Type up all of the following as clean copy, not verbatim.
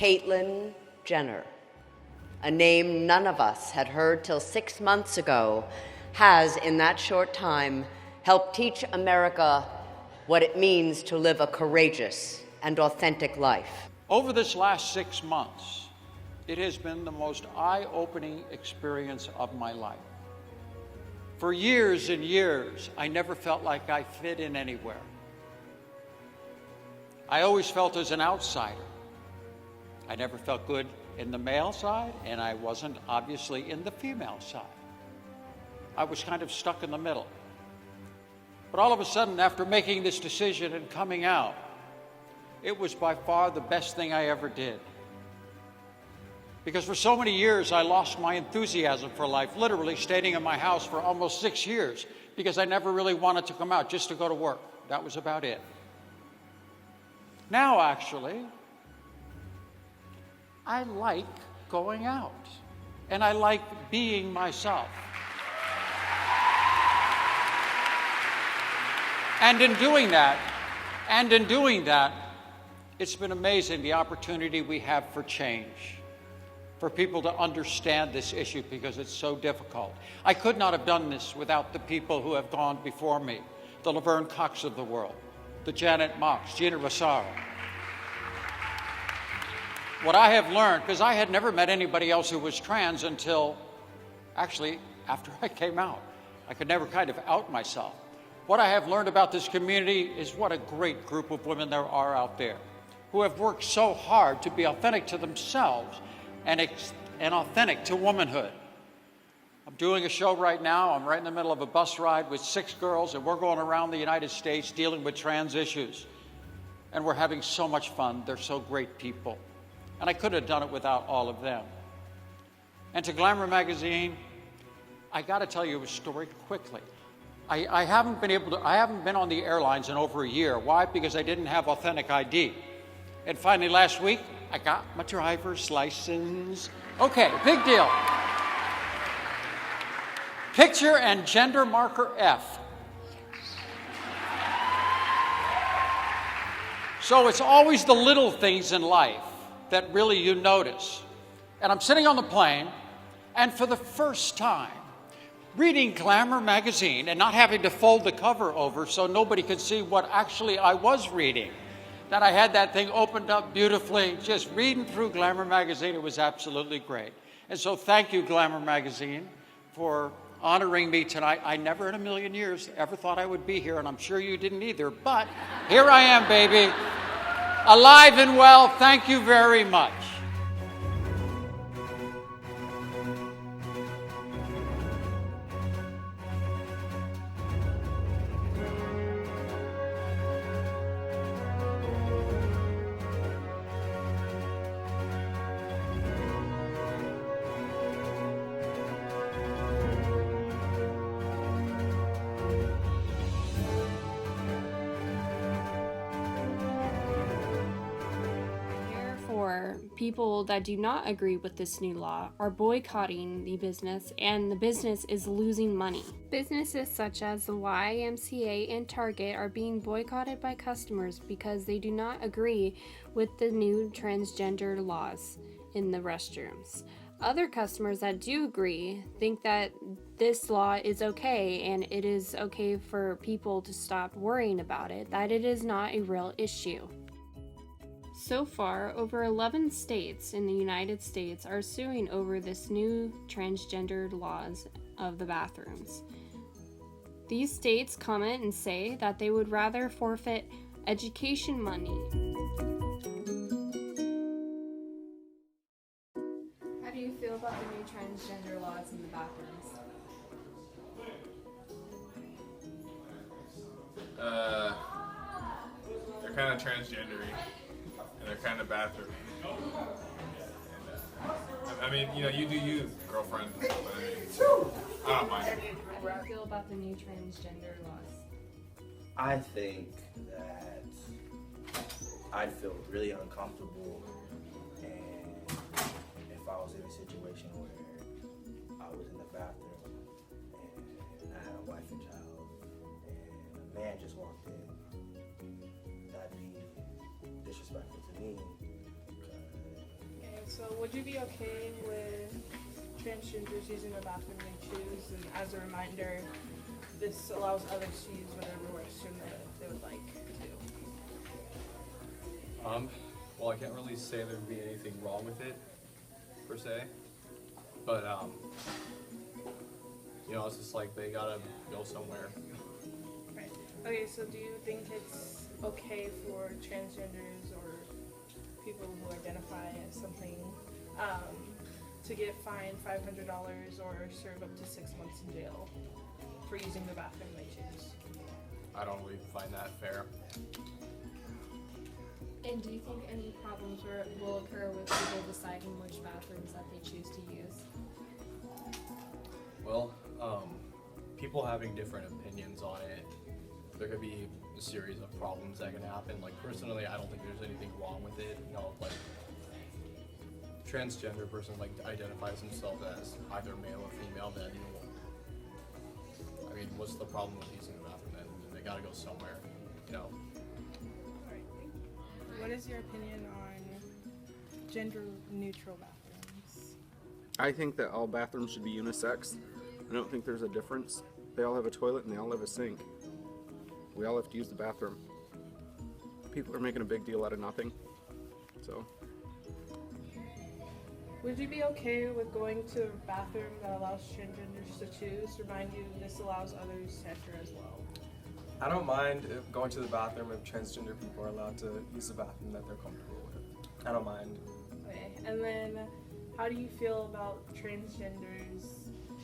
Caitlyn Jenner, a name none of us had heard till 6 months ago, has in that short time helped teach America what it means to live a courageous and authentic life. Over this last 6 months, it has been the most eye-opening experience of my life. For years and years, I never felt like I fit in anywhere. I always felt as an outsider. I never felt good in the male side, and I wasn't obviously in the female side. I was kind of stuck in the middle. But all of a sudden, after making this decision and coming out, it was by far the best thing I ever did. Because for so many years, I lost my enthusiasm for life, literally staying in my house for almost 6 years because I never really wanted to come out, just to go to work. That was about it. Now, actually, I like going out, and I like being myself. And in doing that, it's been amazing the opportunity we have for change, for people to understand this issue because it's so difficult. I could not have done this without the people who have gone before me, the Laverne Cox of the world, the Janet Mox, Gina Rosaro. What I have learned, because I had never met anybody else who was trans until actually after I came out. I could never kind of out myself. What I have learned about this community is what a great group of women there are out there who have worked so hard to be authentic to themselves and authentic to womanhood. I'm doing a show right now. I'm right in the middle of a bus ride with 6 girls, and we're going around the United States dealing with trans issues. And we're having so much fun. They're so great people. And I could have done it without all of them. And to Glamour magazine, I got to tell you a story quickly. I haven't been on the airlines in over a year. Why? Because I didn't have authentic ID. And finally last week, I got my driver's license. Okay, big deal. Picture and gender marker F. So it's always the little things in life that really you notice. And I'm sitting on the plane, and for the first time, reading Glamour magazine and not having to fold the cover over so nobody could see what actually I was reading. That I had that thing opened up beautifully, just reading through Glamour magazine. It was absolutely great. And so thank you, Glamour magazine, for honoring me tonight. I never in a million years ever thought I would be here, and I'm sure you didn't either, but here I am, baby, alive and well. Thank you very much. People that do not agree with this new law are boycotting the business, and the business is losing money. Businesses such as the YMCA and Target are being boycotted by customers because they do not agree with the new transgender laws in the restrooms. Other customers that do agree think that this law is okay, and it is okay for people to stop worrying about it, that it is not a real issue. So far, over 11 states in the United States are suing over this new transgendered laws of the bathrooms. These states comment and say that they would rather forfeit education money. How do you feel about the new transgender laws in the bathrooms? They're kind of transgendery. And they're kind of bathroom. I mean, you know, you do you, girlfriend. But I don't mind. How do you feel about the new transgender laws? I think that I'd feel really uncomfortable, and if I was in a situation where I was in the bathroom and I had a wife and child, and a man just walked in, that'd be disrespectful to me, because So would you be okay with transgenders using the bathroom they choose? And as a reminder, this allows others to use whatever restroom that they would like to. Well, I can't really say there'd be anything wrong with it, per se. But, you know, it's just like they gotta go somewhere. Right. Okay, so do you think it's okay for transgenders or people who identify as something to get fined $500 or serve up to 6 months in jail for using the bathroom they choose? I don't really find that fair. And do you think any problems will occur with people deciding which bathrooms that they choose to use? Well, people having different opinions on it, there could be a series of problems that can happen. Like, personally, I don't think there's anything wrong with it. You know, like, transgender person, like, identifies themselves as either male or female, then, I mean, what's the problem with using the bathroom then? They gotta go somewhere, you know? What is your opinion on gender-neutral bathrooms? I think that all bathrooms should be unisex. I don't think there's a difference. They all have a toilet and they all have a sink. We all have to use the bathroom. People are making a big deal out of nothing. So, Would you be okay with going to a bathroom that allows transgenders to choose? Remind you, this allows others to enter as well. I don't mind if going to the bathroom if transgender people are allowed to use the bathroom that they're comfortable with. I don't mind. Okay, and then how do you feel about transgenders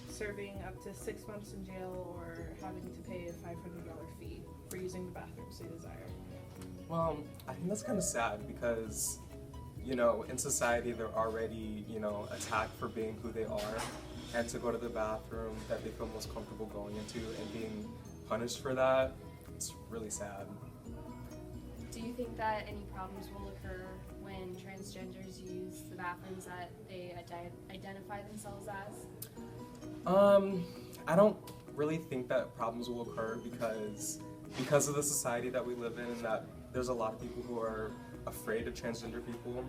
serving up to 6 months in jail or having to pay a $500 fee for using the bathrooms they desire? Well, I think that's kind of sad because, you know, in society they're already, you know, attacked for being who they are, and to go to the bathroom that they feel most comfortable going into and being punished for that, it's really sad. Do you think that any problems will occur when transgenders use the bathrooms that they identify themselves as? I don't really think that problems will occur because of the society that we live in and that there's a lot of people who are afraid of transgender people.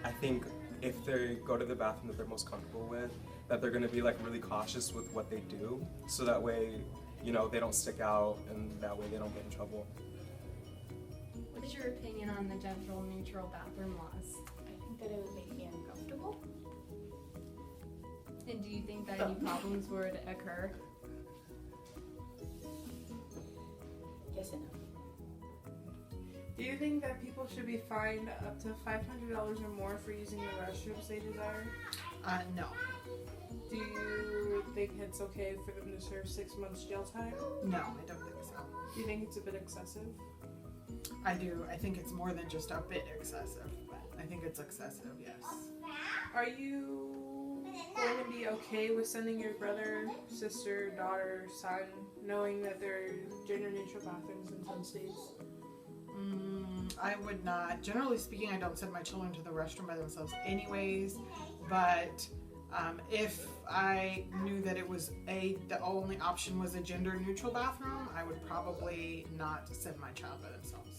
I think if they go to the bathroom that they're most comfortable with, that they're going to be like really cautious with what they do, so that way, you know, they don't stick out and that way they don't get in trouble. What is your opinion on the gender-neutral bathroom laws? I think that it would make me uncomfortable. And do you think that any problems would occur? Yes and no. Do you think that people should be fined up to $500 or more for using the restrooms they desire? No. Do you think it's okay for them to serve 6 months jail time? No, I don't think so. Do you think it's a bit excessive? I do. I think it's more than just a bit excessive, but I think it's excessive, yes. Are you going to be okay with sending your brother, sister, daughter, son, knowing that there are gender-neutral bathrooms in some states? I would not. Generally speaking, I don't send my children to the restroom by themselves anyways, but if I knew that it was the only option was a gender-neutral bathroom, I would probably not send my child by themselves.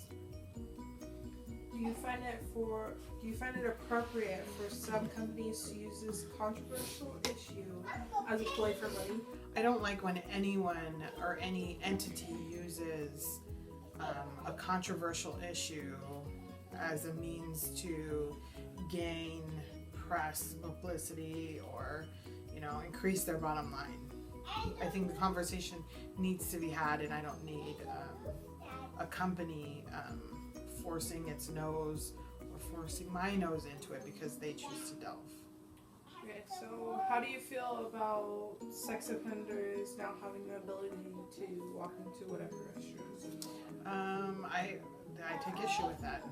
Do you find it appropriate for some companies to use this controversial issue as a ploy for money? I don't like when anyone or any entity uses a controversial issue as a means to gain press publicity or, you know, increase their bottom line. I think the conversation needs to be had, and I don't need a company forcing its nose or forcing my nose into it because they choose to delve. Okay, so how do you feel about sex offenders now having the ability to walk into whatever restrooms? I take issue with that.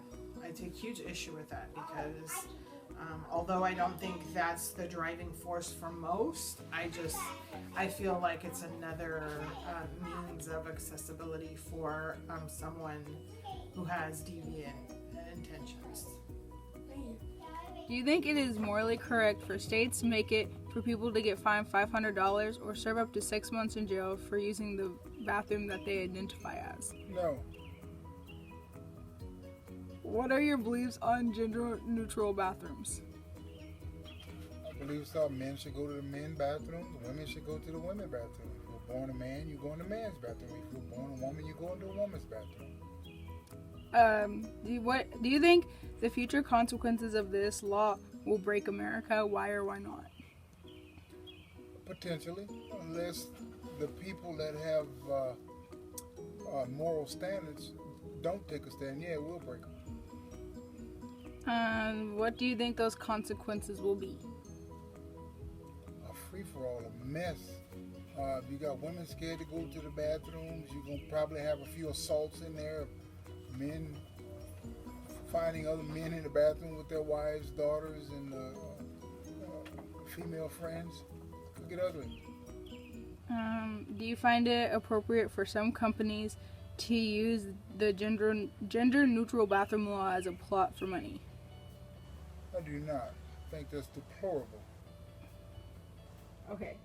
I take huge issue with that because although I don't think that's the driving force for most, I feel like it's another means of accessibility for someone who has deviant intentions. Do you think it is morally correct for states to make it for people to get fined $500 or serve up to 6 months in jail for using the bathroom that they identify as? No. What are your beliefs on gender-neutral bathrooms? beliefs are men should go to the men's bathroom, women should go to the women's bathroom. If you're born a man, you go in the man's bathroom. If you're born a woman, you go into a woman's bathroom. Do you think the future consequences of this law will break America? Why or why not? Potentially, unless the people that have moral standards don't take a stand, yeah, it will break them. What do you think those consequences will be? A free-for-all, a mess. You got women scared to go to the bathrooms. You're going to probably have a few assaults in there. Men finding other men in the bathroom with their wives, daughters, and female friends. Could get ugly. Do you find it appropriate for some companies to use the gender-neutral bathroom law as a plot for money? I do not. I think that's deplorable. Okay.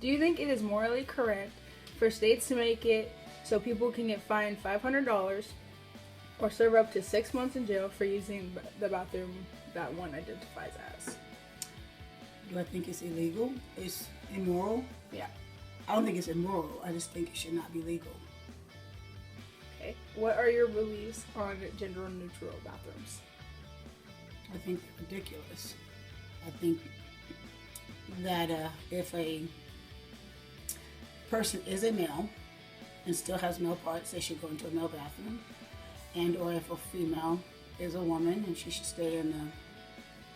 Do you think it is morally correct for states to make it so people can get fined $500 or serve up to 6 months in jail for using the bathroom that one identifies as? Do I think it's illegal? It's immoral? Yeah. I don't think it's immoral. I just think it should not be legal. Okay. What are your beliefs on gender-neutral bathrooms? I think they're ridiculous. I think that if a person is a male and still has male parts, they should go into a male bathroom. And or if a female is a woman, and she should stay in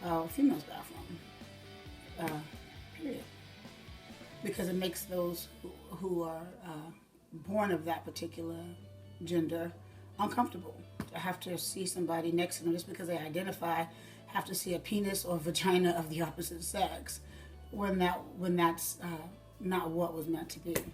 the female's bathroom. Period. Because it makes those who are born of that particular gender uncomfortable. To have to see somebody next to them just because they identify, have to see a penis or vagina of the opposite sex when that's not what was meant to be. Okay.